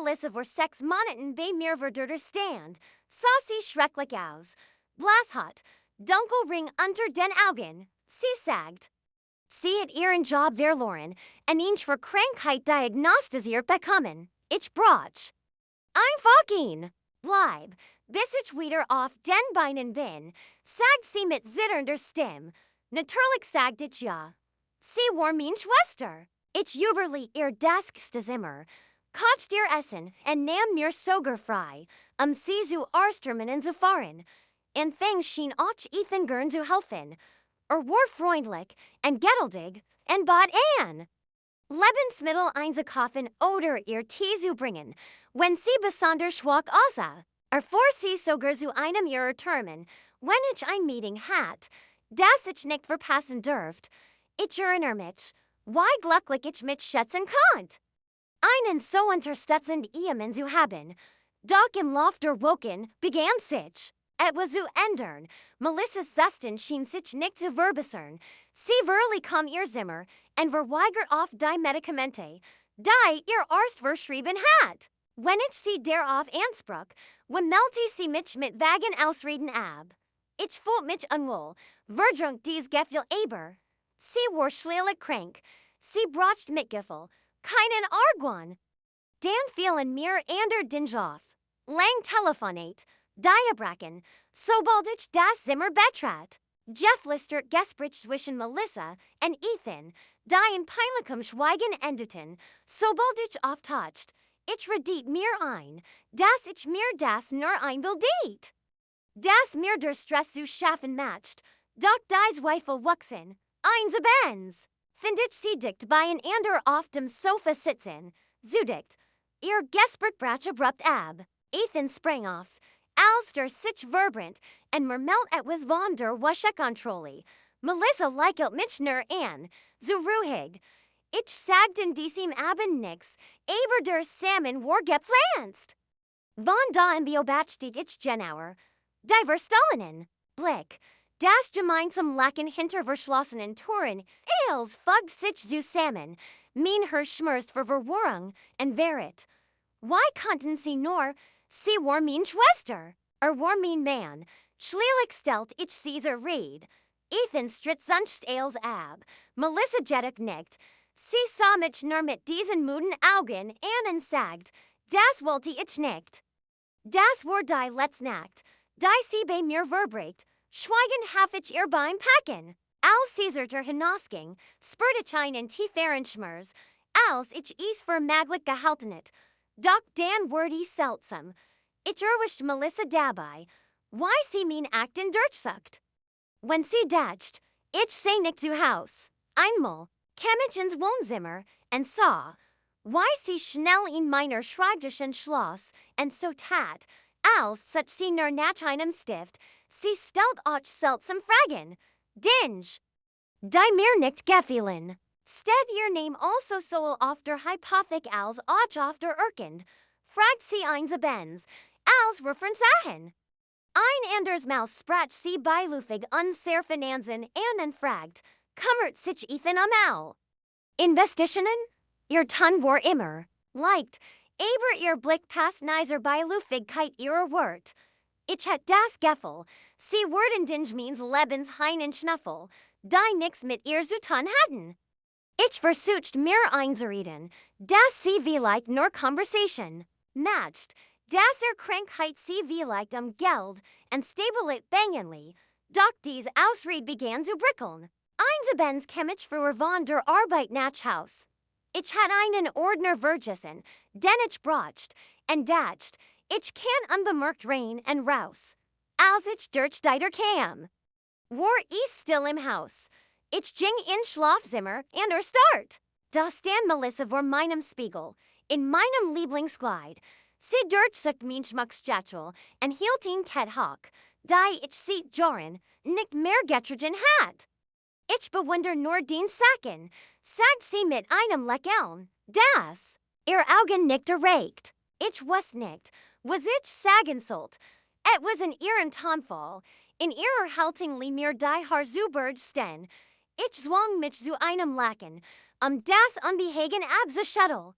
Melissa vor sex moneten bei mir stand. Saucy schrecklich aus. Blashot. Dunkel ring unter den Augen. Sie sagt. Sie hat ihren Job verloren, en ihn für Krankheit diagnostisiert bekommen. Ich brauch ein bleib, bis ich wieder auf den Beinen bin, sagt sie mit zitternder Stimme. Natürlich sagt ich ja. Sie war meine Schwester. Ich überli ihr das Zimmer, kocht ihr Essen en nahm mir sogar frei, sie zu Arstermannen zu fahren. En fing schien auch Ethan gern zu helfen. War freundlich en geduldig en bat an. Lebensmittel einzukaufen oder ihr Tee zu bringen, wenn sie besonders schwach aussah. Vor sie sogar zu einem ihrer Termen, wenn ich ein Meeting hat, das ich nicht verpassen dürft. Ich erinnere mich, wie glücklich ich mich schätzen konnt. Einen so unterstützend Ehemann zu haben. Doch im Lauf der Wochen begann sich etwas zu ändern. Melissa's Zustand schien sich nicht zu verbessern. Sie verließ ihr Zimmer en verweigert auf die Medikamente, die ihr Arzt verschrieben hat. Wenn ich sie darauf ansprach, wimmelte sie mich mit vagen Ausreden ab. Ich fühlte mich unwohl, verdrängt dies Gefühl aber. Sie war schlicht krank. Sie brauchte Mitgefühl, keinen Argwohn. Dann fielen mir ander Dinge auf. Lang telefonat, Diabraken, sobald ich das Zimmer betrat. Jeff Lister Gesprich zwischen Melissa en Ethan, die in peinlichem Schweigen endeten, sobald ich auftaucht. Ich rediet mir ein, dass ich mir das nur einbildet. Das mir der Stress zu schaffen macht, doch die Zweifel wuchsen. Einstehens. Find ich sie dicht bei ein ander auf dem Sofa sitzen. So dicht. Ihr Gespräch brach abrupt ab. Ethan sprang auf. Als der sich vibrant en mermelt etwas von der Wäschekontrolle. Melissa likelt mich nur an. So ruhig. Ich sagte diesem Abend nix, aber der Salmon war gepflanzt. Von da in beobachtet ich genauer. Die Verstohlenen. Blick. Das gemeinsam Lachen hinter verschlossenen Toren, als fug sich zusammen, mein Herr schmerzt für Verwahrung en Verrit. Why konnten sie nur, sie war meine Schwester, war mein Mann, schließlich stellt ich Caesar Reed. Ethan stritt sonst als ab, Melissa jettig nickt. Sie sah mich nur mit diesen müden Augen an und sagt, das wollte ich nicht. Das war die letzte Nacht, die sie bei mir verbringt. Schweigen hab ich ihr beim Packen. Als Caesar der hinausging, spürte ich einen tieferen Schmerz, als ich es für möglich gehalten hat. Doch dann wurde ich seltsam. Ich erwischte Melissa dabei, why sie mein Akten durchsucht. Wenn sie dacht, ich sei nicht zu Haus. Einmal kam ich ins Wohnzimmer und sah, why sie schnell in meiner schreibtischen Schloss und so tat, als such sie nur nach einem Stift. Sie stellt auch seltsam Fragen. Dinge. Die mir nicht gefielen. Steht ihr Name also so auf der Hypothek als auch auf der Urkund. Fragt sie einstehens, als Referenzachen. Ein anders Mal sprach sie beilufig unser Finanzen und fragt, kümmert sich Ethan All? Investitionen? Ihr Ton war immer leicht, aber ihr Blick passt neiser Beilufigkeit ihrer Wort. Ich hat das Gefühl, sie würden Dinge means Lebensheinen Schnuffel, die nix mit ihr zu tun hatten. Ich versucht mir einzureden, dass sie vielleicht nur Conversation matcht, dass Krankheit sie vielleicht Geld und Stabilität bangenli, doch dies Ausrede begann zu brickeln. Einstehens kam ich früher von der Arbeit nach Haus. Ich hat einen Ordner vergessen, den ich braucht, und dacht, ich kann unbemerkt rein und raus. Als ich durch die kam, war ich still im Haus. Ich ging in Schlafzimmer und start. Da stand Melissa vor meinem Spiegel, in meinem Lieblingskleid. Sie durchsucht mein Schmuckstatue und hielt ihn ket hoch, da ich sie joren, nicht mehr getrogen hat. Ich bewundere nur den Sacken, sagt sie mit einem Lächeln. Das, ihr Augen nicht erregt. Ich was nicht, was ich sagen sollt. Et was in ihren Tonfall, in ihrer Haltung li mir die Haar zu sten. Ich zwang mich zu einem Lachen, das Unbehagen abzuschütteln.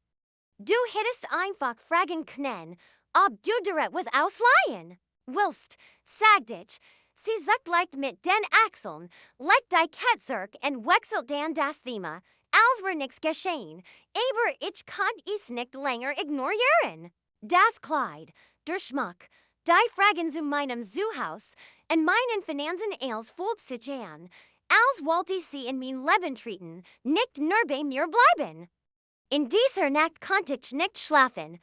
Du hittest einfach fragen können, ob du direkt was ausleihen willst, sagte ich. Sie zuckt leicht mit den Achseln, legt die Ketzerk und wechselt dann das Thema, als wär nix geschehen, aber ich konnt es nicht länger ignorieren. Das Kleid, der Schmuck, die Fragen zu meinem Zuhaus und meinen Finanzen als fühlt sich an, als wollte sie in mein Leben treten, nicht nur bei mir bleiben. In dieser Nacht konnte ich nicht schlafen.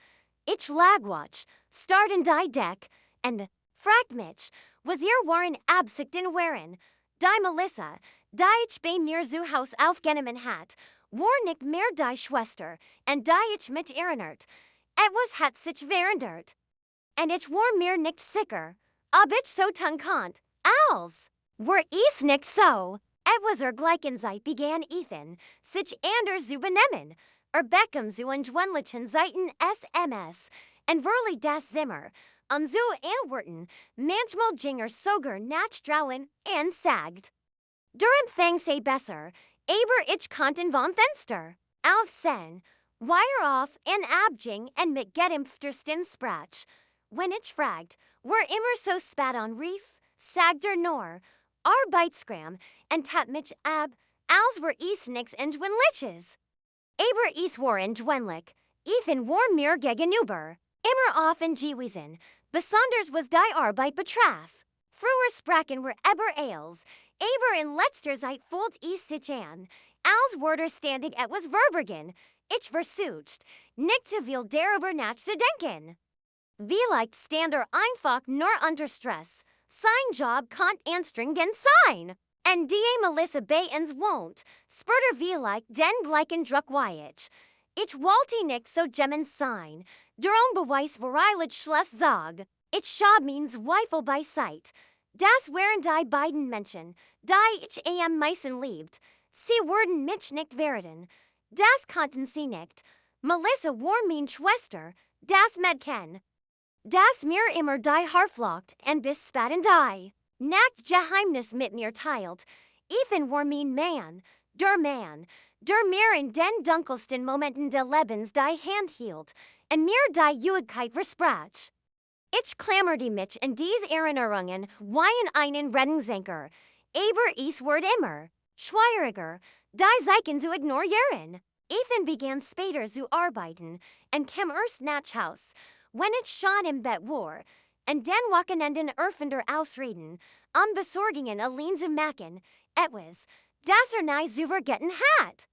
Ich lag wach, starrte in die Deck, und fragt mich, was ihr waren Absichten wären. Die Melissa, die ich bei mir zu Haus aufgenommen hat, war nicht mehr die Schwester, und die ich mich erinnert. Etwas hat sich verändert. Und ich war mir nicht sicher, ob ich so tun konnt, als war es nicht so. Etwas gleichen Zeit begann Ethan, sich anders zu benehmen. Beckam zu entwendlichen Seiten SMS, und wirklich das Zimmer, zu antworten, manchmal ging sogar nach draußen und sagt. Der Empfang sei besser, aber ich konnte vom Fenster aus sehen, Wire auf und abging und mit geimpfter Stimme sprach. Wenn ich fragt, war immer so spät an rief, sagt nur, Arbeitskram, und tat mich ab, als war es nix entwendliches. Aber es war entwendlich. Ethan war mir gegenüber. Immer offen gewesen, besonders was die Arbeit betraf. Früher sprachen wir über Eils, aber in letzter Zeit fühlt es sich an, als würde ständig etwas verbergen. Ich versucht, nicht zu viel darüber nachzudenken. Vielleicht stand einfach nur unter Stress. Sein Job kann anstrengend sein. Und die Melissa bei uns wohnt, spurte vielleicht den gleichen Druck wie ich. Ich wollte nicht so gemmen sein. Darum beweis ich Schluss sag. Ich schab mein Zweifel beiseit. Das wären die beiden Menschen, die ich am meisten liebt. Sie würden mich nicht werden. Das konnten sie nicht. Melissa war meine Schwester, das Mädchen. Das mir immer die Haarflocht und bis spät in die Nacht Geheimnis mit mir teilt. Ethan war mein Mann, der mir in den dunkelsten Momenten des Lebens die Hand hielt und mir die Jugendkeit versprach. Ich klammerte mich in diese Erinnerungen wie in einen Rettungsanker, aber es wird immer schwieriger, die Zeichen zu ignorieren. Ethan begann später zu arbeiten und kam erst nach Haus, wenn ich schon im Bett war, und den Wochenenden öffender ausreden, Besorgungen allein zu machen, etwas, das nie zu vergessen hat.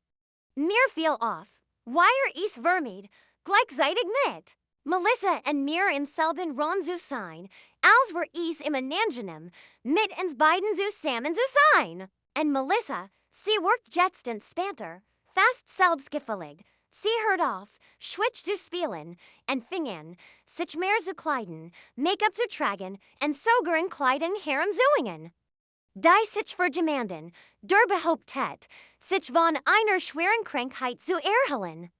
Mir fiel auf, wie es vermied, gleichzeitig mit Melissa und mir im selben Raum zu sein, als wir es im angenehm, mit uns beiden zusammen zu sein. Und Melissa, sie worked jetzt später, fast selbstgefällig. Sie hört auf, Switch zu spielen, und fing an, sich mehr zu kleiden, Make-up zu tragen, und sogar in Kleidung herumzuhängen. Die sich verjemanden, der behauptet, sich von einer schweren Krankheit zu erholen.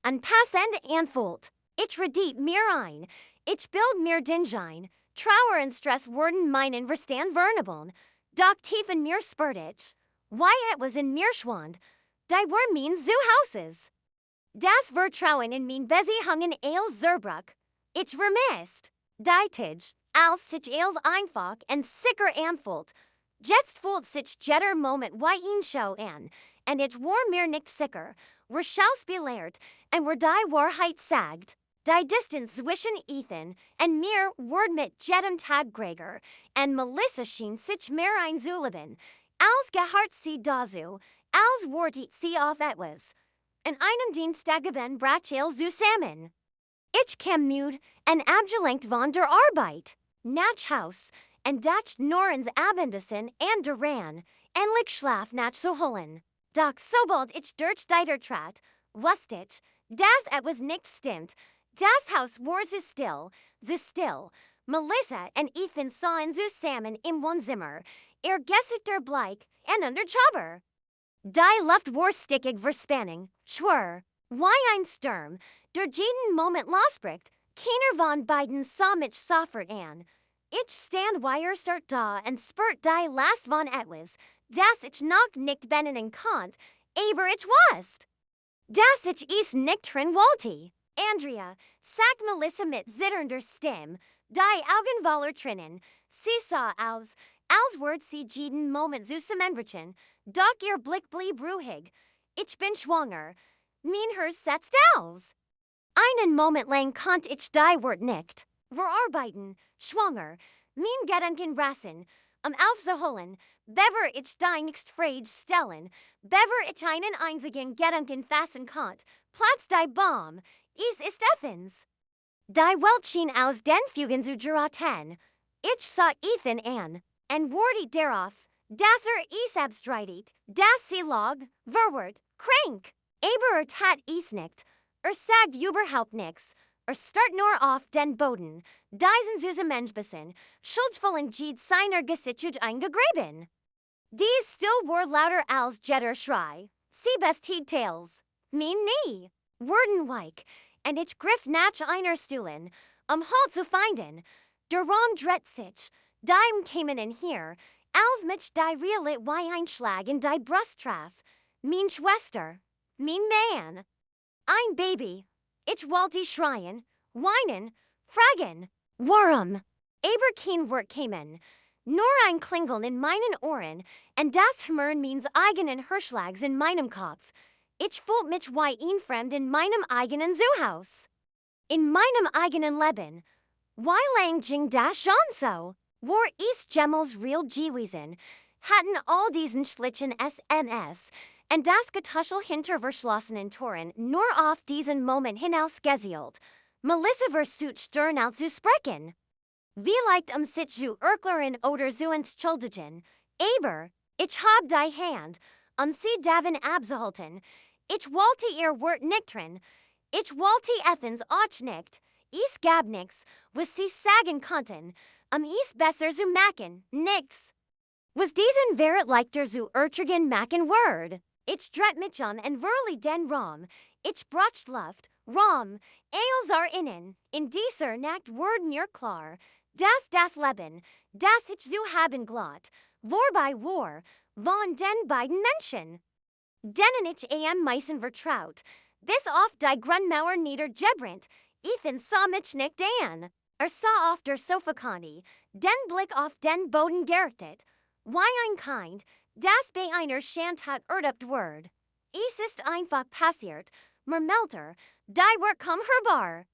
Unpassend anfühlt, ich redet mir ein, ich bild mir den Schein, Trauer und Stress wurden meinen Verstand vernabeln, doch tief in mir spürt ich, why it was in mir schwand, die were mein Zuhauses. Das Vertrauen in mein Beziehungen als Zerbruch, ich vermisst, die Tid, als sich als einfach und sicher anfühlt. Jetzt fühlt sich jeder Moment wie ein Show an, und ich war mir nicht sicher, wer schauspielert und wer die Wahrheit sagt. Die Distanz zwischen Ethan und mir wurde mit jedem Tag größer, und Melissa schien sich mehr einzuleben, als gehört sie dazu, als wurde sie auf etwas. An einem Dienstagabend brach zusammen. Ich kam müde und abgelenkt von der Arbeit, nach Haus, und dachte nur ins Abendessen und daran, endlich Schlaf nachzuholen. Doch sobald ich durch die trat, wusste ich, dass etwas nicht stimmt. Das Haus war so still. Melissa und Ethan sahen zusammen im Wohnzimmer, ihr Gesichter bleich und unterschaubar. Die Luft war stickig verspanning, schwer, wie ein Sturm, der jeden Moment losbricht. Keiner von beiden sah mich sofort an. Ich stand erst da und spürt die Last von etwas, das ich noch nicht benennen konnt, aber ich wusste, dass ich es nicht tun wollte. Andrea, sagt Melissa mit zitternder Stem, die Augenwaller trinnen, sie sah aus Wort sie jeden Moment zusammenbrechen, doch ihr Blick blieb ruhig. Ich bin schwanger. Mein Herz setzt aus. Einen Moment lang konnt ich die Wort nicht verarbeiten, schwanger, mein Gedanken rassen, aufzuholen, bever ich die nicht Frage stellen, bever ich einen einzigen Gedanken fassen konnt, platz die Bomb, is ist Ethens. Die Welt schien aus den Fugen zu geraten. Ich sah Ethan an, en wordit darauf, dass is abstreitet, dass sie lag, verwort, krank, aber tat is nicht, sagt überhaupt nix, start nur auf den Boden, diesen zusammengebissen, schuldvollen Jede seiner Gesicht eingegraben. Dies still war lauter als jeder Schrei, sie bestheed Tales, mein nie, worden weich, and ich griff nach einer Stuhlen, Halt zu finden, der Raum dreht sich, dime kamen in hier, als mich die Realit wie Einschlag in die Brust traf, Meine Schwester, mein Mann. Ein Baby, ich wollte schreien, weinen, fragen, warum? Aber kein Wort kamen, nur ein Klingeln in meinen Ohren, und das Hämmern meines eigenen Herzschlags in meinem Kopf. Ich fühlt mich wie ein Fremd in meinem eigenen Zuhause. In meinem eigenen Leben. Wie lang ging das schon so? War ist Gemmels real gewesen? Hatten all diesen schlichen SMS und das Getuschel hinter verschlossenen Toren nur auf diesen Moment hinausgezielt. Melissa versucht stern auszusprechen. Vielleicht sich zu erklären oder zu entschuldigen. Aber ich hab die Hand, sie davon abzuhalten. Ich wollte ihr Wort nicht drin. Ich wollte Ethens auch nicht. Es gab nix, was sie sagen konnten, es besser zu machen, nix. Was diesen Verit leichter zu ertragen machen Word? Ich dreht mich en verli den Raum. Ich bracht Luft, Raum, eils innen, in dieser Nacht Word mir klar, dass das Leben, das ich zu haben glatt, vorbei war, von den beiden Menschen. Denen ich am meisten vertraut, bis auf die Grundmauer niedergebrannt, Ethan sah mich nicht an. Sah auf der Sofakanne, den Blick auf den Boden gerichtet. Wie ein Kind, das bei einer Schand hat ertappt Word. Es ist einfach passiert, murmelte, die Wort kam herbar.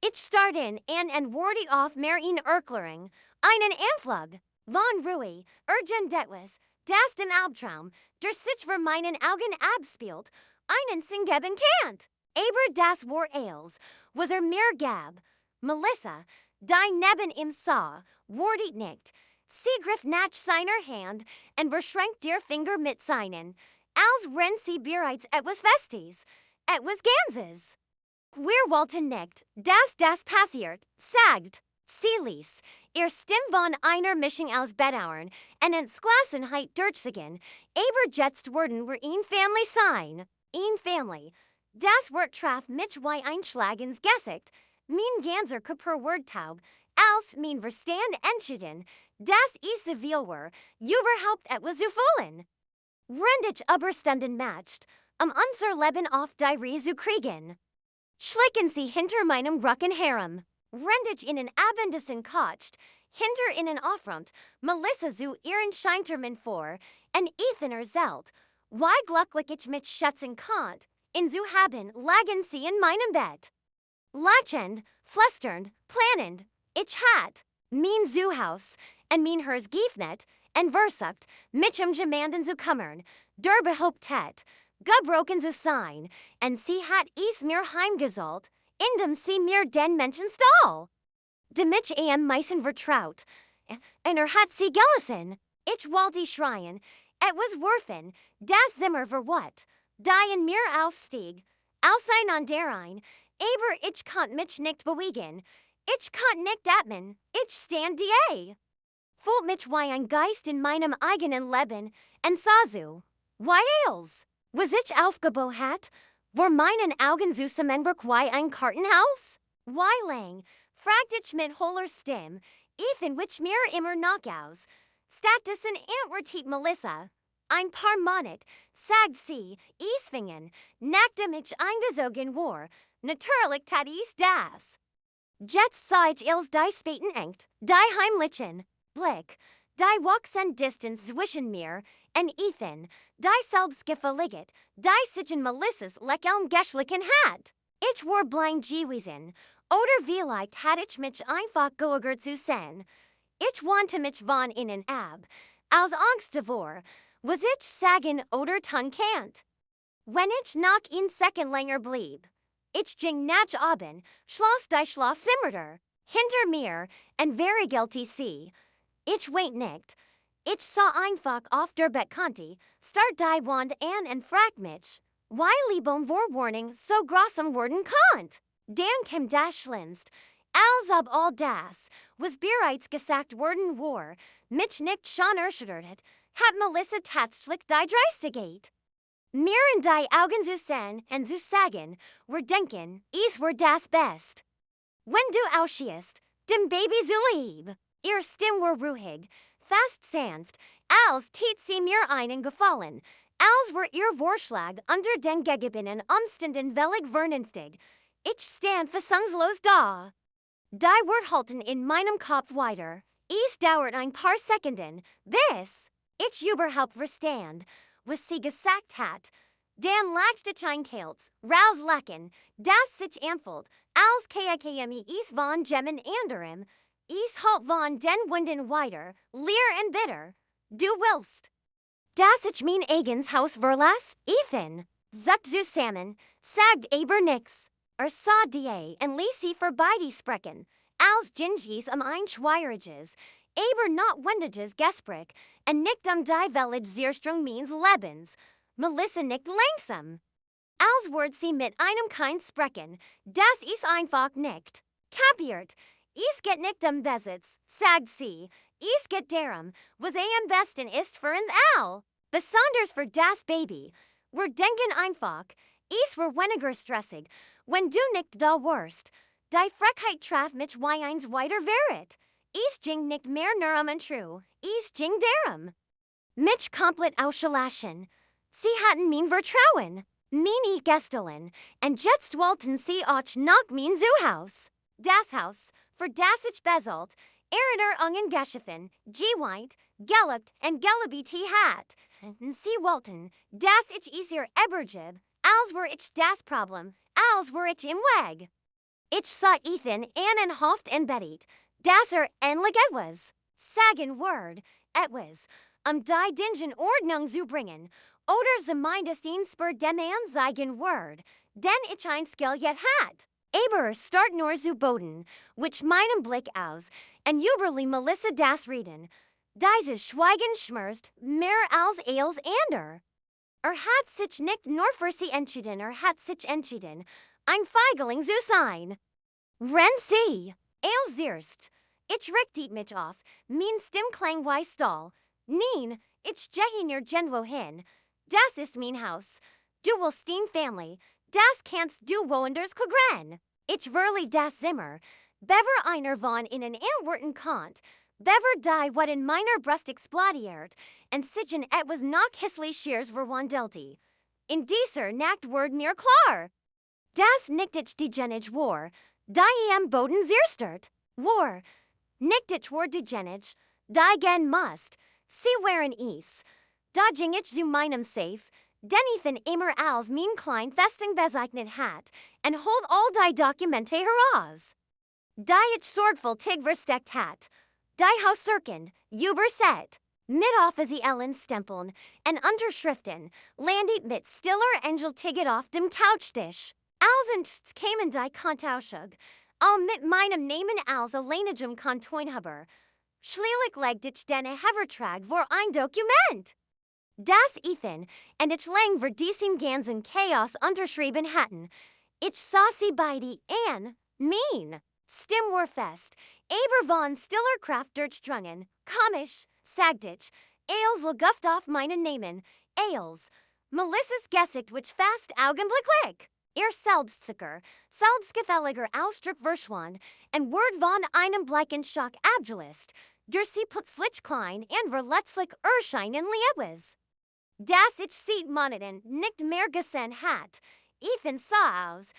Ich starrt in en wordit auf mir in Erklärung, einen Anflug, von Ruhe, etwas, das dem Albtraum, der sich vor meinen Augen abspielt, einen Sinn geben can't. Aber das war als, was mir gab. Melissa, die neben ihm sah, wordit nicht. Sie griff nach seiner Hand en verschränkt der Finger mit seinen, als wenn sie bereits etwas Festes, etwas Ganzes. Wir wollten nicht, dass das passiert, sagt. Sie ließ ihr Stimm von einer Mischung aus Bedauern und Entschlossenheit durchziehen, aber jetzt wurden wir ein Family sein. Ein Family. Das Wort traf mich wie ein Schlag ins Gesicht. Mein ganzer Körper wurde taub, als mein Verstand entschieden, dass es civil war, überhaupt etwas zu fühlen. Rendig Überstunden matcht, unser Leben auf die Reihe zu kriegen. Schlichen sie hinter meinem Rücken rendig ihnen Abendessen kocht, hinter ihnen Aufrund, Melissa zu ihren Scheintermen vor, und Ethan zelt, wie glücklich ich mich schätzen konnt, in zu haben lagen sie in meinem Bett. Lachend, flusternd, planend, ich hat, mein Zuhaus, en mein Herz geöffnet, en versucht, mich Gemanden zu kümmern, der behauptet, gebrochen zu sein, en sie hat es mir heimgesollt, indem sie mir den Menschen stahl. De mich am meisten vertraut, en hat sie gelassen. Ich wollte schreien, etwas werfen, das Zimmer verwut, die in mir aufstieg, auseinander aber ich konnt mich nicht bewegen, ich konnt nicht atmen, ich stand die. Fühlt mich wie ein Geist in meinem eigenen Leben, en sah so, wie als, was ich aufgebohat, vor meinen Augen zusammenbrach wie ein Kartenhaus? Wie lang, fragt ich mit hohler Stimme, Ethan wich mir immer noch aus, statt in antwortet Melissa. Ein paar Monat, sagt sie, es fingen, nachdem ich eingezogen war, Natuurlijk tat is das. Jets saw ich ils die spaten engt, die heimlichen, blick, die waxen distance zwischen mir, en Ethan, die selbstgefälliget, die sichen Melissus lek elm geschlichen hat. Ich war blind gewesen, oder vielleicht hat ich mich einfach geärgert zu sein. Ich wandte mich von innen ab, aus Angst davor, was ich sagen oder tun kannt. Wenn ich noch ein Second länger blieb, ich ging nach oben, schloss die Schlafzimmertür hinter mir, en verriegelte sie. Ich weint nicht. Ich sah einfach auf der Bettkante, start die Wand an en fragt mich, why Liebom Vorwarning so grossem worden konnt. Dan kam das Schlimmst, als ob all das, was bereits gesagt worden war, mich nicht schon erschüttert, hat Melissa tatsächlich die Dreistigkeit. Mir in die Augen zu sehen und zu sagen, wir denken, es war das Best. Wenn du ausschießt, dem Baby zu lieb, ihr Stimme war ruhig, fast sanft, als tät sie mir einen Gefallen, als war ihr Vorschlag unter den gegebenen Umständen völlig vernünftig. Ich stand fassungslos da. Die Wort halten in meinem Kopf weiter. Es dauert ein paar Sekunden, bis ich überhaupt verstand, was sie gesagt hat. Dan lachte ich ein Kels, raus lachen, das sich anfühlt, als KKMI is von Gemmen anderem, is halt von den Winden weiter, leer en bitter. Du willst, dass ich mein eigens Haus verlass? Ethan, sagt zusammen, sagt aber nix. Sa die en ließ sie vorbei sprechen, als Gingies ein Schweiriges, aber not wendiges Gespräch, en nicht die Village Zierstrung means Lebens. Melissa nickt langsam. Als word sie mit einem Kind sprechen, das ist einfach nicht. Kapiert, es geht nicht Besitz, sagt sie, es geht darum, was am besten ist für uns all. Besonders für das Baby. Wir denken einfach, es war weniger stressig, wenn du nicht da warst. Die Frechheit traf mich wie eins weiter wäret. Es ging nicht mehr nur en true, es ging darum, mich komplett ausschlagen. Sie hatten mein Vertrauen, meine Gästelin, und jetzt wollten sie auch noch mein Zuhaus. Das Haus, für das ich bezahlt, ungen geschaffen, geweint, gelebt und gelebt hat. Sie wollten, dass ich es ihr übergib, als wär ich das Problem, als wär ich im Weg. Ich sah Ethan an Hoft en Betty, dass endlich etwas, sagen word, etwas, die Dingen Ordnung zu bringen, oder zumindest ihn spur dem zeigen word, den ich ein Skill jet hat. Aber start nur zu boden, which meinen Blick aus, en überli Melissa das reden. Dieses Schweigen schmerzt mehr als als ander. Hat sich nicht nur für sie entschieden, hat sich entschieden, ein Feigling zu sein. Ren sie, als erst, ich richtet mich auf, mein Stimmklang wie Stahl. Nein, ich gehe nur genwo hin. Das ist mein Haus. Du willst die Family. Das kannst du woanders kriegen. Ich verli das Zimmer. Bever einer von ihnen antworten konnt. Bever die wat in meiner Brust explodiert. En sichen etwas noch hisslich schiers verwandelti. In dieser Nacht word mir klar. Das nicht ich die Genage war. Die am Boden zerstört. War. Nicht ich war die Genage. Die gen must. Sie waren is. Da ging ich zu meinem Safe. Den Ethan immer als mein klein Festing bezeichnet hat. En hold all die Dokumente heraus. Die ich sorgvoll tig versteckt hat. Die Hauscirken, überset. Mit offiziellen Stempeln en Unterschriften landet mit stiller Angel Ticket auf dem Couchtisch. Als einst kämen die Kontauschug, all mit meinem Namen als alleinigem Kontoinhaber. Schließlich legte ich den Hevertrag vor ein Dokument. Das Ethan und ich lang für diesen ganzen Chaos unterschrieben hatten. Ich sah sie beide an, mein. Stimm war fest, aber von stiller Kraft durchdrungen, komisch, sagt ich, als leguft auf meinen Namen, als. Melissas Gesicht which fast augenblicklich. Ihr Selbstsicher, selbstgefälliger Ausdruck verschwand, und word von einem bleichen Schock abgelöst, durch sie plötzlich klein und verletzlich erscheinen Liebes. Das ich sieht moneten nicht mehr gesehen hat, Ethan sah aus,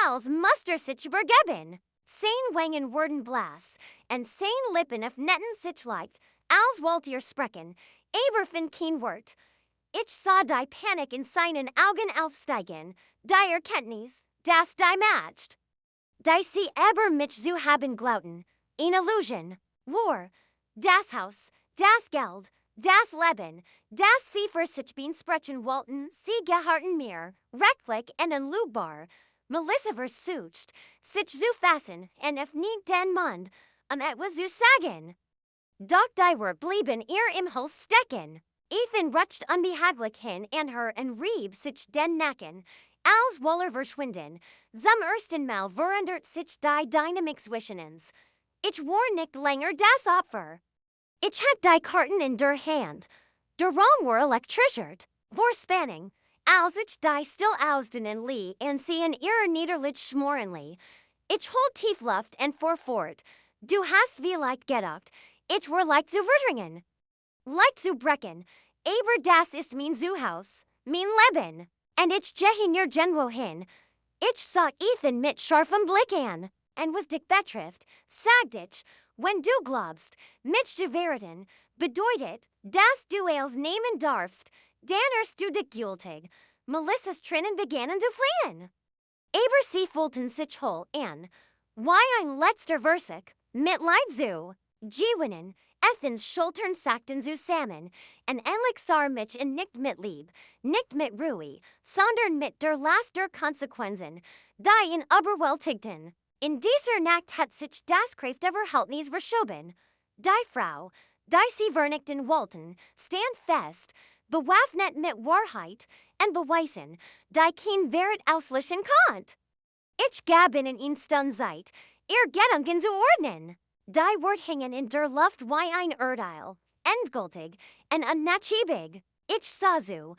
als muster sich übergeben. Sein wangen worden blass, and sein lippen of netten sich leicht, als Waltier sprechen, aber fin kein Wort. Ich sah die Panik in seinen Augen aufsteigen, die Erkenntnis, dass die matcht. Die sie aber mich zu haben glaubten, eine Illusion, war, das Haus, das Geld, das Leben, das sie für sich bein sprechen wollten, sie geharten mir, rechtlich und unlugbar. Melissa versucht, sich zu fassen, und if nicht den Mund, etwas zu sagen. Doch die Wort blieben ihr im Hals stecken. Ethan rutscht unbehaglich hin an her und rieb sich den Nacken, als voller verschwinden. Zum ersten Mal verandert sich die Dynamics zwischenens. Ich war nicht länger das Opfer. Ich had die Karten in der Hand. Der Raum war elektrisiert. Vor Spanning, als ich die still ausdenen Lee und sie in ihrer Niederlich schmorenli. Ich hold tief Luft und fuhr fort. Du hast vielleicht gedacht, ich war leicht zu verdringen. Leicht zu brechen, aber das ist mein Zuhaus, mein Leben. Und ich gehe hier genwo hin. Ich sah Ethan mit scharfem Blick an, und was dich betrifft, sagt ich, wenn du glaubst, mich zu werden, bedeutet, dass du als nehmen darfst, dann erst du dich gültig. Melissas Tränen begannen zu fliehen. Aber sie fühlten sich whole an. Wie ein letzter Versuch, Mitleid zu gewinnen, Ethans Schultern sackten zusammen, und endlich sah mich in nicht mit Lieb, nicht mit Ruhe, sondern mit der Last der Konsequenzen, die ihn überwältigten. In dieser Nacht hat sich das Kraft der Verhältnis verschoben. Die Frau, die sie vernichten wollten, stand fest, bewaffnet mit Wahrheit und Beweisen, die kein Wert auslöschen konnt. Ich gab ihnen eine Stunde Zeit, ihr Gedanken zu ordnen. Die Wort hingen in der Luft wie ein Urteil, endgültig und unnachgiebig. Ich sah so,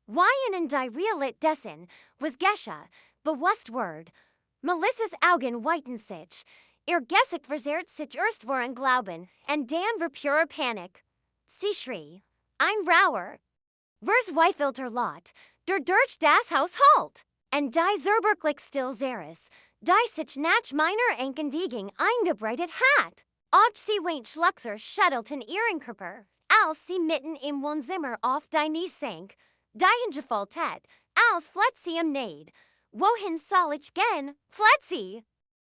wie ihnen die Realität dessen, was geschah, bewusst ward. Melissas Augen weiten sich, ihr Gesicht verzerrt sich erst vor ein Glauben, und dann vor purer Panik. Sie schrie, ein Rauer. Verzweifelt Lot, durch das Haus halt, und die zerberglich still Zeres, die sich nach meiner Enkendigung eingebreitet hat. Ob sie weint Schluckser schüttelten ihren Körper, als sie mitten im Wohnzimmer auf die Knie sank, die hingefallen hat, als flett sie im Neid. Wohin soll ich gehen, flett sie?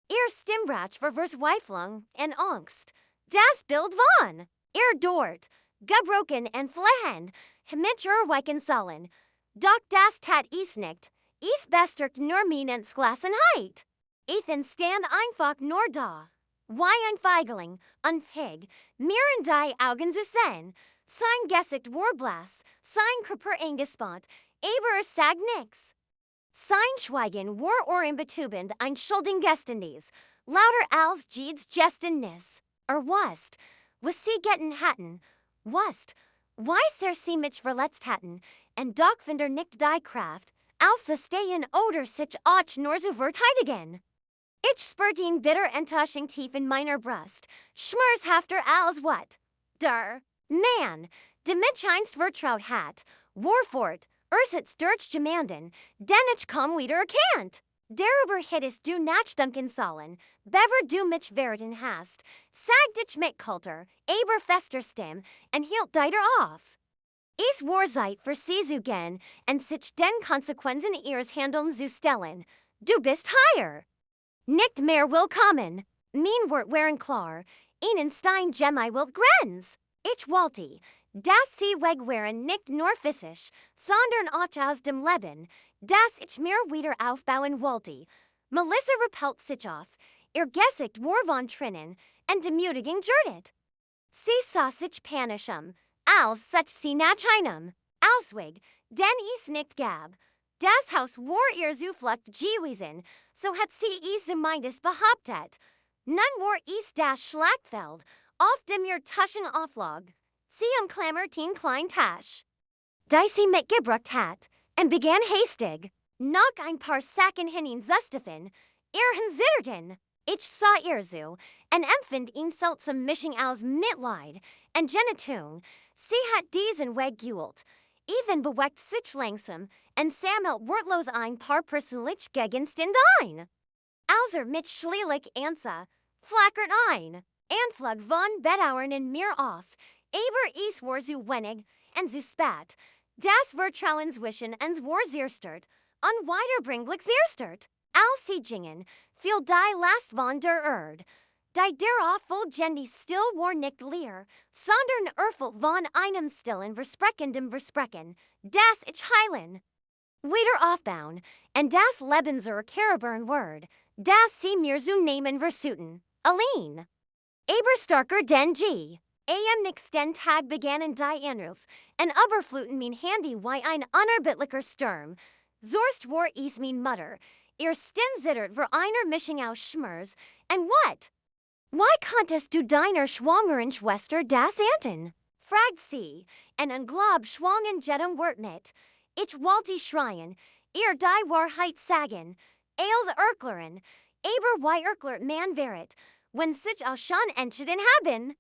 Ihr Stimmbrach war Verzweiflung und Angst. Das Bild von ihr dort, gebrochen und flehend, mit weichen sollen. Doch das tat is nicht. Is besterkt nur minens Glassenheit. Ethan stand einfach nur da. Wie ein Feigling, ein Pig, mir in die Augen zu sehen. Sein Gesicht war blass, sein Körper eingespannt, aber sagt nix. Sein Schweigen war ohrenbetäubend ein Schuldengeständnis, lauter als Jedes Geständnis. Wusst, was sie getten hatten, wusst, wie sie mich verletzt hatten, und doch finder nicht die Kraft, aufzustehen oder sich auch nur zu verteidigen. Ich spürte ihn bitter Enttäuschung tief in meiner Brust, schmerzhafter als what? Der Mann, der mich einst vertraut hat, war fort, sitzt durch Gemanden, den ich kaum wieder erkannt. Darüber hättest du nachdenken sollen, bever du mich werden hast, sagt ich mit kalter, aber fester Stimme, und hielt deiter auf. Es war Zeit für sie zu gehen, und sich den Konsequenzen ihres Handelns zu stellen. Du bist hier. Nicht mehr willkommen. Mein Wort waren klar. Ihnen Stein Gemei wilt Grenz. Ich wollte, dass sie weg waren nicht nur physisch, sondern auch aus dem Leben, dass ich mir wieder aufbauen wollte. Melissa repelt sich auf. Ihr Gesicht war von Trinnen, und demütiging jurtet. Sie sah sich panischem, als sich sie nach einem Ausweg, den es nicht gab. Das Haus war ihr Zuflucht gewesen, so hat sie es zumindest behauptet. Nun war es das Schlachtfeld, auf dem ihr Taschen auflag. Sie umklammert ihn klein Tasch, die sie mitgebracht hat, und begann hastig. Noch ein paar Sachen hinein Zustaffen, ihr hinsiderten. Ich sah ihr so, und empfand ihn seltsam Mischung aus Mitleid und Genugtuung. Sie hat diesen Weg geholt. Even bewekt sich langsam, en samelt wortloos ein paar personlich gegenstände ein. Außer mit schlielich ansa, flackert ein, anflug von bedauern en mir auf, aber is war zu wenig, en zu spat, das Vertrauens wischen ens war zerstört, an weiterbringlick zerstört, als sie gingen, viel die last von der Erd. Die darauf vollständig still war nicht leer, sondern erfüllt von einem stillen versprechendem Versprechen, das ich heilen. Wieder aufbauen, en das Lebenserkerbaren Word, das sie mir zu nehmen versuchten, allein. Aber starker denn G. Am nächsten Tag begannen die Anruf, en überfluten mein Handy wie ein unerbittlicher Sturm. Zorst war is mein Mutter, ihr Stin zittert für einer Mischung aus Schmers, en what? Why konntest du deiner schwangeren Schwester das anten? Fragt sie, en unglaub schwangen jedem Wort mit. Ich wollte schreien, ihr die Wahrheit sagen, als Erklären, aber wie erklärt man wäret, wenn sich auch schon entschieden haben?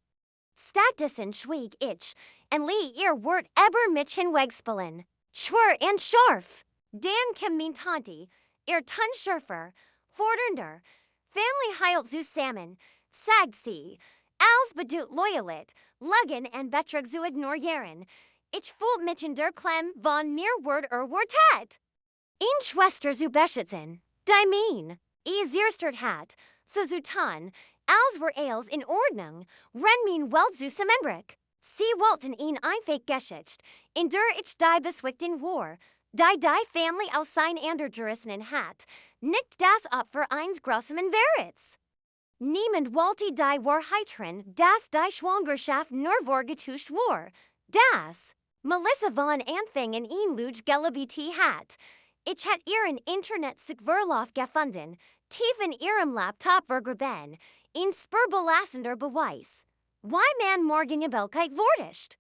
Stattdessen schwieg ich, en lie ihr Wort eber mich hinwegspelen. Schwer en scharf. Dan kam mein Tante, ihr Tunschärfer, fordernder, Family heilt zusammen, sagt sie, als bedut loyalit, luggen en betrug zu ignorieren. Ich fühlt mich in der Klem von mir Wort Wortet. Een Schwester zu beschützen, die mein, zerstört hat, so zu tun, als wär alles in Ordnung, wenn mein Welt zu zusammenbricht. Sie wollten ihn einfach Geschicht, in der ich die beswickten war, die Family aus sein andergerissenen hat, nicht das Opfer eines grausamen Verrats. Niemand wollte die Wahrheit hören, dass die Schwangerschaft nur vorgetäuscht war, das Melissa von Anfängen ihn Luge geliebt hat. Ich hat ihren Internet-Verlauf gefunden, tief in ihrem Laptop vergraben, ein spürbelastender Beweis. Why man Morgengebelkeit vortischt?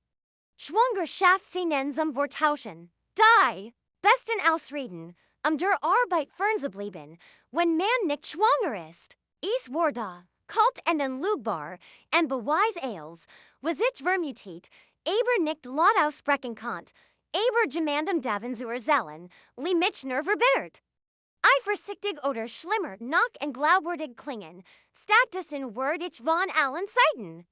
Schwangerschaft sie nennen zum Vortauschen. Die besten Ausreden, der Arbeit fernzublieben, wenn man nicht schwanger ist. Is war da, kalt en unlugbar, en beweis als, was ich vermutet, aber nicht laut aussprechen konnt, aber gemandem davon zu erzählen, li mich nur verbittert. Eifersüchtig oder schlimmer noch en glaubwürdig klingen, stattdessen word ich von allen Seiten.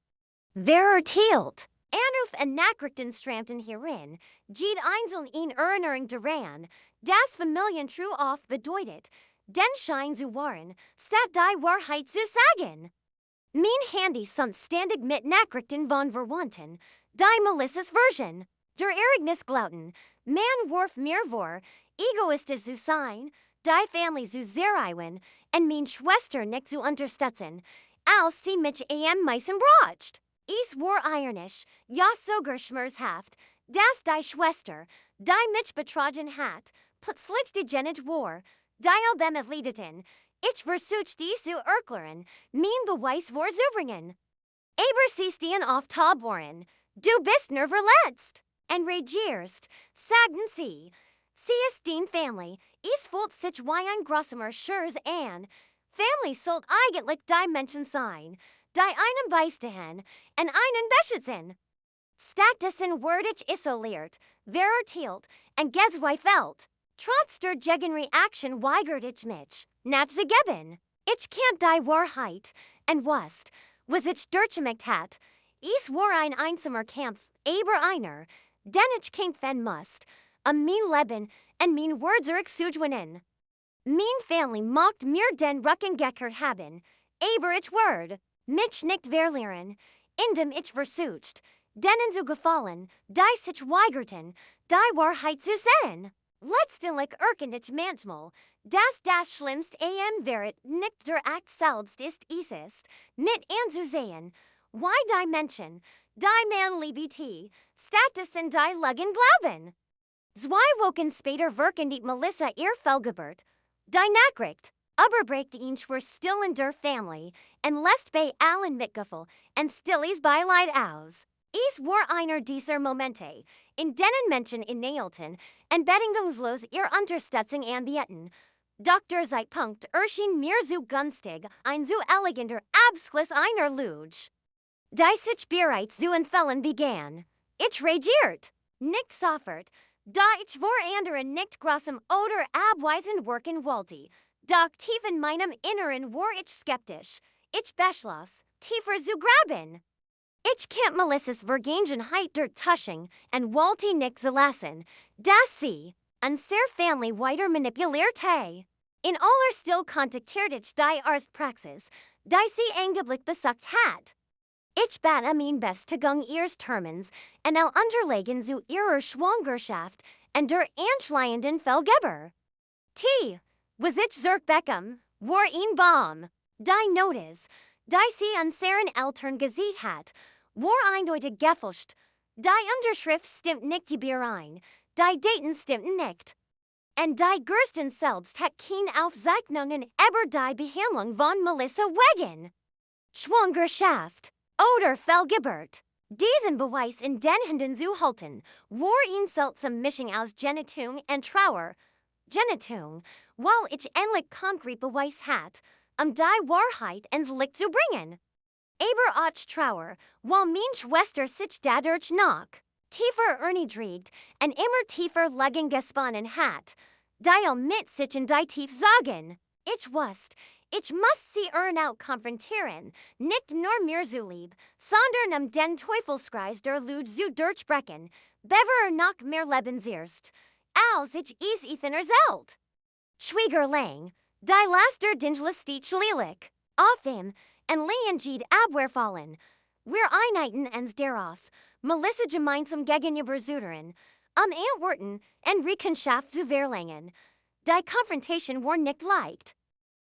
Wer erzählt? Anruf en Nachrichten strampten hierin, jede einzeln in Erinnerung daran, das Familientreu oft bedeutet, den Schein zu wahren, statt die Wahrheit zu sagen. Mein Handy sunt ständig mit Nachrichten von Verwandten, die Melissas Version. Der Erignis glauten, man warf mir vor, egoistisch zu sein, die Family zu zerreißen, en mein Schwester nicht zu unterstützen, als sie mich meisten bracht. Es war ironisch, ja sogar schmerzhaft, dass die Schwester, die mich betrogen hat, plötzlich degenerate war, die Albemitliedeten, ich versucht dies zu erklären, mein Beweis war zu bringen. Aber sie stehen auf Taboren, du bist nur verletzt, en regierst, sagten sie. Sie ist den Family, es fühlt sich wie ein grossamer Schurz an, Family sollt eigentlich die Menschen sein, die einen beistehen, en einen beschützen. Stattdessen werde ich isoliert, verurteilt, en gezweifelt. Trotz der Gegenreaktion weigert ich mich, nachzugeben. Ich kennt die Wahrheit, en wusst, was ich durchgemacht hat. Es war ein einsamer Kampf, aber einer, den ich kämpfen musst, mein Leben en mein Wort zurückzugewinnen. Mein Family mocht mir den Rücken gekehrt haben, aber ich werde mich nicht verlieren, indem ich versucht, denen zu gefallen, die sich weigerten, die Wahrheit zu sehen. Letztendlich erkenne ich manchmal, dass das Schlimmste wäret nicht der Akt selbst ist, mit anzusehen, why die Menschen, die man liebt, stattdessen die Lügen glauben. 2 Wochen später wirken die Melissa ihr Fehlgeburt. Die Nachricht überbrachte ihn schwer still in der Family, en lässt bei allen mitgefühl, en stilles Beileid aus. Es war einer dieser Momente, in denen Menschen innehalten, en bedingungslos ihr Unterstützung anbieten. Doch der Zeitpunkt erschien mir so günstig, ein so eleganter Abschluss einer Luge. Die sich bereits zu entfällen begann. Ich regiert. Nicht soffert, da ich vor anderen nicht großem oder abweisen worken wollte, doch tief in meinem Inneren war ich skeptisch. Ich beschloss, tiefer zu graben. Ich can't Melissa's Vergangenheit der Tushing and wollte nicht zulassen, dass sie, unsere Family weiter manipulierte. In aller still contactiert ich die Arztpraxis, die sie angeblich besucht hat. Ich bat mein Bestagung ihres Termins und all unterlegen zu ihrer Schwangerschaft und der anschleienden Fehlgeber. T. Was ich Beckham, war ein Baum. Die Notiz, die sie unseren Eltern gesehen hat, war eindeutig gefälscht. Die Unterschrift stimmt nicht überein, die Daten stimmten nicht. Und die Gersten selbst hat keine Aufzeichnungen über die Behandlung von Melissa wegen Schwangerschaft oder Fehlgeburt. Diesen Beweis in den Händen zu halten, war eine seltsame Mischung aus Genugtuung und Trauer. Genugtuung, weil ich endlich konkret Beweis hat, die Wahrheit ins Licht zu bringen. Aber auch Trauer, weil meine Schwester sich dadurch noch tiefer erniedrigt und immer tiefer legen gesponnen hat. Die mit sich in die Tief sagen. Ich wusste, ich muss sie out konfrontieren, nicht nur mir zu lieb, sondern den Teufelskreis der Lud zu durchbrechen, bever noch mehr lebenserst, als ich es Ethan erzählt. Schwiegerling, die Laster Dingelistic Lilik, auf ihm, und Leonjed abwerfallen. Wir einheiten ens darauf, Melissa gemeinsam gegenüber Zuterin, Antworten und Rechenschaft zu verlangen. Die Konfrontation war nicht leicht.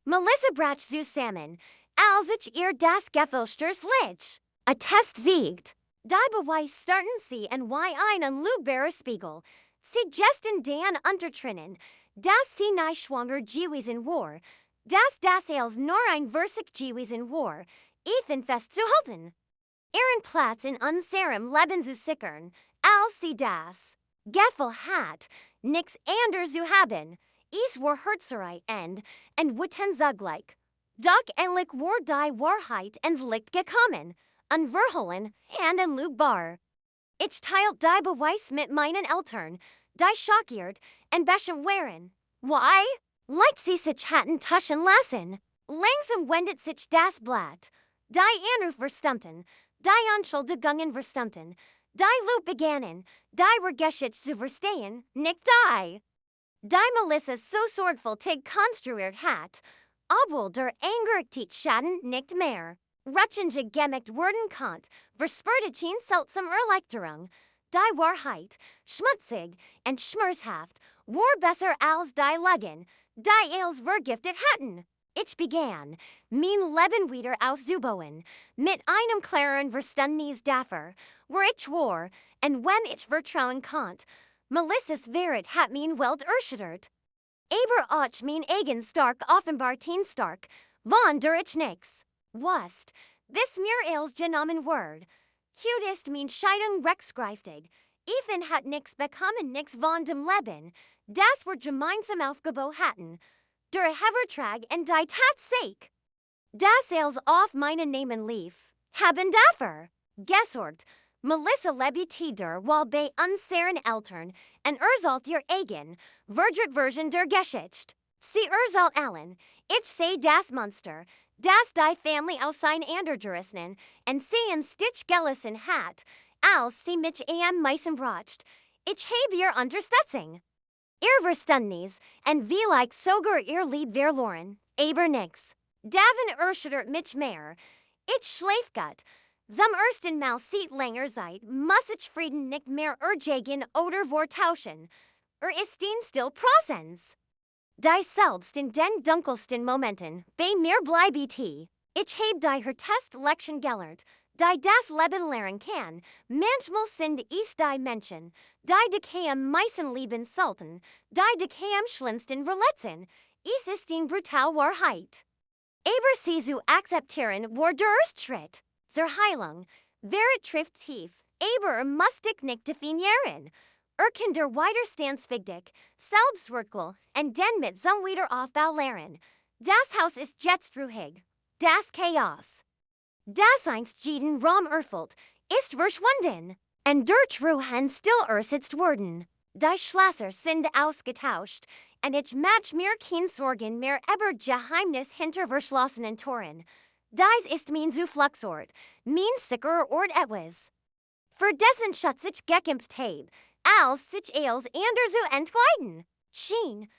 Melissa brach zusammen, als ich ihr das Gefälschters lich. A Test siegt. Die Beweis starten sie und wie ein unlügbarer Spiegel. Sie gesten den Untertrinnen, dass sie nicht schwanger gewesen war, dass das als nur ein Versich gewesen war, Ethan festzuhalten. Ihren Platz in unserem Leben zu sichern, als sie das Gefühl hat, nix anders zu haben. Es war Herzerei und witten zugleich. Doch endlich war die Wahrheit ins Licht gekommen, unverhohlen und unlügbar. Ich teilt die Beweis mit meinen Eltern, die schockiert und beschämt waren. Why? Like sie sich hatten tuschen lassen. Langsam wendet sich das Blatt. Die Anruf verstummten, die Anschuldigungen verstummten, die Loop begannen, die Vergescht zu verstehen, nicht die. Die Melissa so sorgfältig konstruiert hat, obwohl der angerictigt Schaden nicht mehr. Rutschende gemacht worden konnte, verspürte ihn seltsam Erleichterung. Die Wahrheit, schmutzig und schmerzhaft, war besser als die Lügen, die als vergiftet hatten. Ich begann, mein Leben wieder aufzubauen, mit einem klaren Verständnis dafür, wo ich war, und wenn ich vertrauen konnte. Melissa's Verit hat mein Welt erschüttert. Aber auch mein eigen stark offenbarten stark, von der ich nix wusst, bis mir als genommen word. Cute ist mein Scheidung rechtskräftig. Ethan hat nix bekommen nix von dem Leben, das wir gemeinsam aufgebaut hatten. Der Hevertrag und die Tatsache, das als auf meinen Namen lief, haben dafür gesorgt. Melissa lebte der while bei unseren Eltern und erzählt ihr eigen, Version der Geschichte. Sie erzählt allen, ich sei das Monster, das die Family aus sein andergerissen und sie in Stitch gelassen hat, als sie mich am meisten bracht. Ich habe ihr Unterstützung. Ihr Verständnis und vielleicht sogar ihr Lieb verloren, aber nix. Davon erschüttert mich mehr. Ich schlaf gut. Zum ersten Mal seit langer Zeit muss ich Frieden nicht mehr erjagen oder vortauschen. Ist ihn still Präsenz. Die selbst in den dunkelsten Momenten bei mir bleibt. Ich habe die Test-Lektion gelernt, die das Leben lehren kann. Manchmal sind es die Menschen, die am meisten lieben sollten, die am schlimmsten verletzen. Es ist die brutale Wahrheit. Aber sie zu akzeptieren war der erste Schritt zur Heilung. Wer trifft tief, aber muss dich nicht definieren. Kann der Widerstandsfähigkeit, Selbstwirkung und den mit zum Wiederaufbau lehren. Das Haus ist jetzt ruhig. Das Chaos, das einst jeden Raum erfüllt, ist verschwunden. Und durch Ruhen still sitzt worden. Die Schlösser sind ausgetauscht, und ich match mir kein Sorgen mehr über Geheimnis hinter verschlossenen Toren. Dies ist mein Zufluchtsort, mein sicherer Ort etwas. Für dessen schutz ich gekämpft heb, als sich eils ander zu entkleiden. Schien,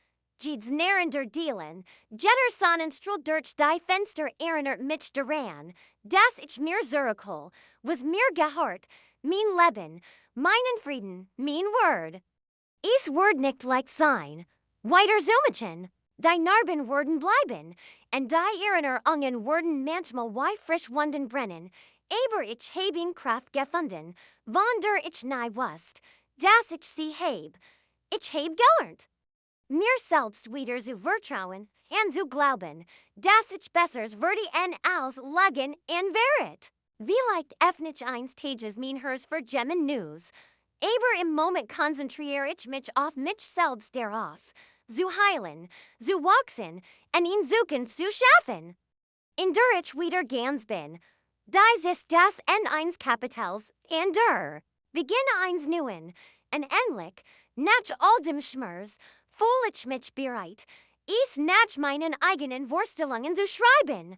Jieds nerender dealen, jetter sonnenstrahl durch die Fenster erinnert mich daran, dass ich mir zurückhol, was mir gehört, mein Leben, meinen Frieden, mein Word. Is Word nicht like sein, weiter Zoomchen, die Narben Worden bleiben, und die Erinner ungen Worden manchmal wie frisch Wunden brennen, aber ich heb Kraft gefunden, von der ich nahe wusst, dass ich sie heb. Ich heb gelernt. Mir selbst wieder zu vertrauen und zu glauben, dass ich bessers werde en als legen en verit. Vielleicht öffnet eins Tages mein Hers für Gemmen News. Aber im Moment konzentriere ich mich auf mich selbst darauf, zu heilen, zu wachsen, und in Zukunft zu schaffen. In der ich wieder ganz bin. Dies ist das N1 Kapitals, in der beginne eins neuen, und endlich, nach all dem Schmerz, fühl ich mich bereit, is nach meinen eigenen Vorstellungen zu schreiben.